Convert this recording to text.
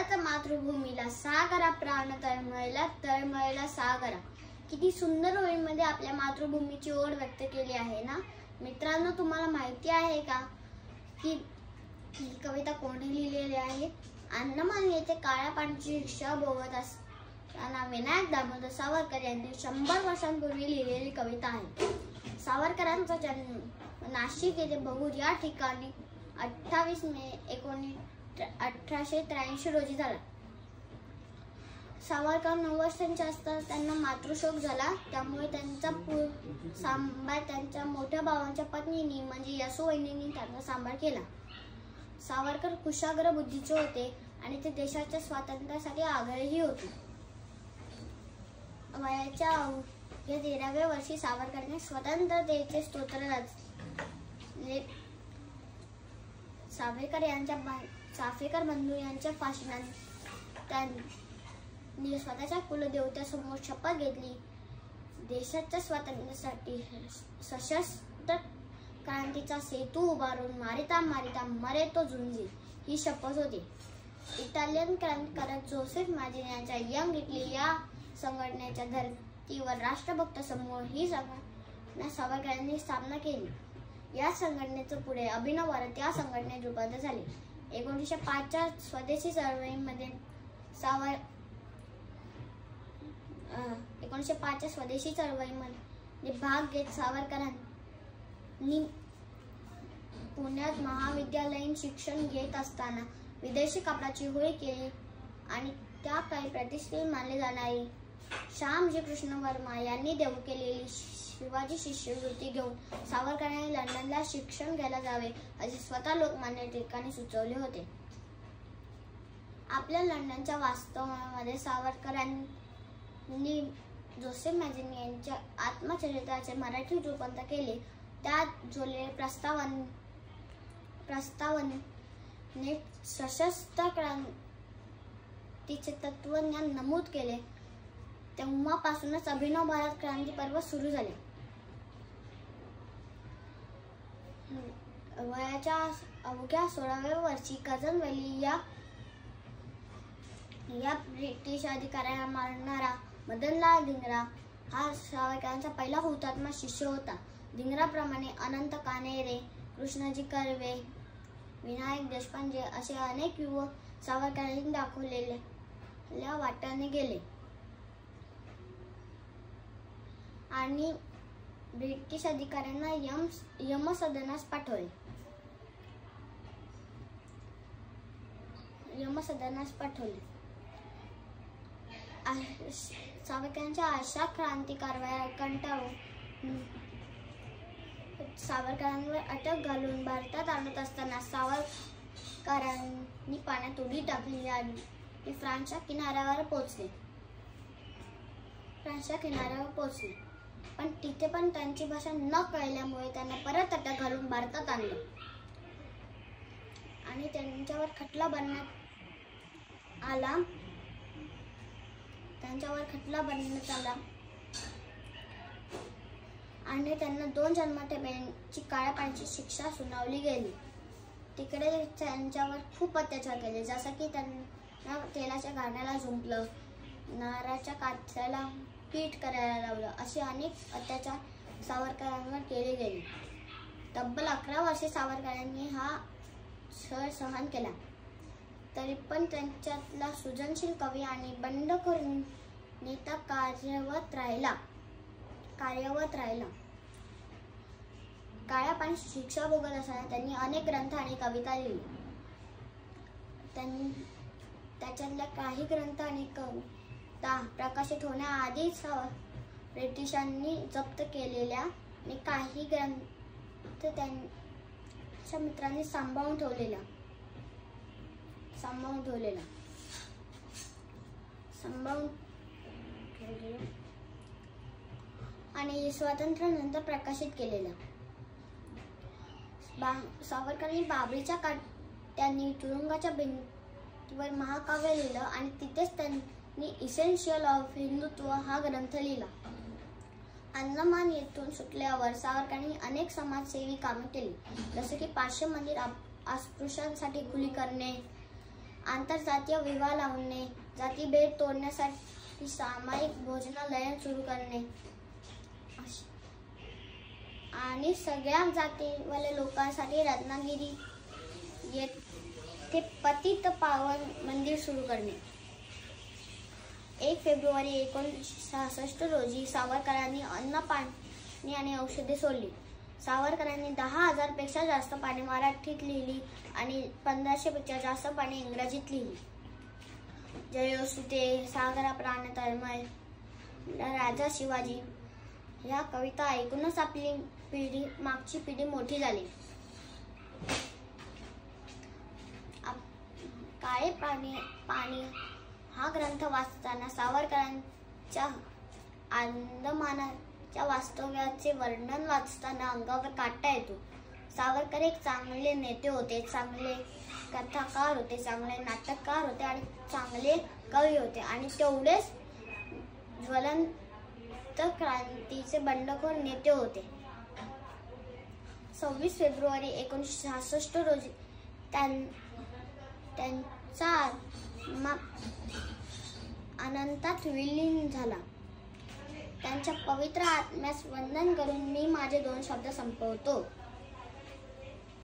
भारत मातृभूमीला सागरा प्राण तळमळला सागरा. किती सुंदर ओळीमध्ये आपल्या मातृभूमीची ओढ व्यक्त केली आहे ना मित्रांनो. तुम्हाला माहिती आहे का की ही कविता कोणी लिहिलेली आहे? अंदमान येथे काळ्या पाण्याची शिक्षा भोगत असताना विनायक दामोदर सावरकर यांनी 100 वर्षांपूर्वी लिहिलेली कविता आहे. सावरकरांचा जन्म नाशिक येथे बहुर या ठिकाणी 28 मे 1883 रोजी झाला. सावरकर 9 वर्षांचे असताना त्यांना मातृशोक झाला. त्यामुळे त्यांचा सांभाळ त्यांच्या मोठ्या भावांच्या पत्नीने म्हणजे यशोवहिनींनी त्यांचा सांभाळ केला. सावरकर कुशाग्र बुद्धीचे होते आणि ते देशाच्या स्वातंत्र्यासाठी आग्रही होते. वयाच्या 13व्या वर्षी सावरकरांनी स्वतंत्रतेचे स्तोत्र रचले. चाफेकर बंधू यांच्या भाषणात त्यांनी स्वतःच्या कुलदेवतेसमोर शपथ घेतली. देशाच्या स्वातंत्र्यासाठी सशस्त्र क्रांतीचा सेतू उभारून मारिता मरे तो झुंजे ही शपथ होती. इटालियन क्रांतिकारक जोसेफ माझिनी यांच्या यंग इटली या संघटनेच्या धर्तीवर राष्ट्रभक्त समूह ही संघटना सावरकरांनी स्थापना केली. या संघटनेचं पुढे अभिनव भारत या संघटनेत रूपांतर झाले. 1905च्या स्वदेशी चळवळीमध्ये भाग घेत सावरकरांनी पुण्यात महाविद्यालयीन शिक्षण घेत असताना विदेशी कापडाची होळी केली आणि त्या काळी प्रतिष्ठित मानले जाणारे श्यामजी कृष्ण वर्मा यांनी देऊ केलेली शिवाजी शिष्यवृत्ती घेऊन सावरकरांनी लंडनला शिक्षण घ्यायला जावे असे स्वतः लोकमान्य टिळकांनी सुचवले होते. आपल्या लंडनच्या वास्तव्यामध्ये सावरकरांनी जोसेफ माझिनी यांच्या आत्मचरित्राचे मराठी रूपांतर केले. त्यात जोडलेले प्रस्तावनेत सशस्त्र क्रांतीचे तत्वज्ञान नमूद केले. तेव्हापासूनच अभिनव भारत क्रांती पर्व सुरू झाले. वयाच्या अवघ्या 16व्या वर्षी कर्झन व्हॅली या ब्रिटिश अधिकाऱ्यांना मारणारा मदनलाल धिंगरा हा सावरकरांचा पहिला हुतात्मा शिष्य होता. धिंगराप्रमाणे अनंत कान्हेरे, कृष्णाजी कर्वे, विनायक देशपांडे असे अनेक युवक सावरकरांनी दाखवलेल्या वाटेने गेले आणि ब्रिटिश अधिकाऱ्यांना यमसदनास पाठवले. सावरकरांच्या अशा क्रांती कारवाया कंटाळून सावरकरांवर अटक घालून भारतात आणत असताना सावरकरांनी पाण्यात उडी टाकली आणि फ्रान्सच्या किनाऱ्यावर पोहोचले. पण तिथे पण त्यांची भाषा न कळल्यामुळे त्यांना परत अटक घालून भारतात आणलं आणि त्यांच्यावर खटला भरण्यात आला. आणि त्यांना 2 जन्मठेपेची काळ्या पाण्याची शिक्षा सुनावली गेली. तिकडे त्यांच्यावर खूप अत्याचार केले, जसं की त्यांना तेलाच्या गाण्याला झुंपलं, नारळाच्या काथ्याला पीठ करायला लावलं, असे अनेक अत्याचार सावरकरांवर केले गेले. तब्बल 11 वर्षे सावरकरांनी हा छळ सहन केला. तरी पण त्यांच्यातला सृजनशील कवी आणि बंडखोर नेता कार्यवत राहिला. काळ्या पाण्याची शिक्षा भोगत असताना त्यांनी अनेक ग्रंथ आणि कविता लिहिली. त्याच्यातल्या काही ग्रंथ आणि कविता प्रकाशित होण्याआधीच ब्रिटिशांनी जप्त केलेल्या आणि काही ग्रंथ त्यांच्या मित्रांनी सांभाळून ठेवलेला आणि स्वातंत्र्यानंतर प्रकाशित केलेला. सावरकरांनी बाबरीच्या काट्यांनी तुरुंगाच्या भिंतीवर महाकाव्य लिहिलं आणि तिथेच त्यांनी इसेन्शियल ऑफ हिंदुत्व हा ग्रंथ लिहिला. अंदमान येथून सुटल्यावर सावरकरांनी अनेक समाजसेवी कामे केली, जसे की 500 मंदिर अस्पृश्यांसाठी खुली करणे, आंतरजातीय विवाह लावणे, जातीभेद तोडण्यासाठी सामायिक भोजनालय सुरू करणे आणि सगळ्या जातीवाल्या लोकांसाठी रत्नागिरी येथे पतित पावन मंदिर सुरू करणे. 1 फेब्रुवारी 1966 रोजी सावरकरांनी अन्न, पाणी आणि औषधे सोडली. सावरकरांनी 10,000 पेक्षा जास्त पाने मराठीत लिहिली आणि 1500 पेक्षा जास्त पाने इंग्रजीत लिहिली. जयोस्तुते, सागरा प्राण तळमळ, राजा शिवाजी या कविता ऐकूनच आपली मागची पिढी मोठी झाली. काळे पाणी हा ग्रंथ वाचताना सावरकरांच्या अंदमानाच्या वास्तव्याचे वर्णन वाचताना अंगावर काटा येतो. सावरकर एक चांगले नेते होते, चांगले कथाकार होते, चांगले नाटककार होते आणि चांगले कवी होते आणि तेवढेच ज्वलंत क्रांतीचे बंडखोर नेते होते. 26 फेब्रुवारी 1966 रोजी त्यांचा आत्मा अनंतात विलीन झाला. त्यांच्या पवित्र आत्म्यास वंदन करून मी माझे 2 शब्द संपवतो.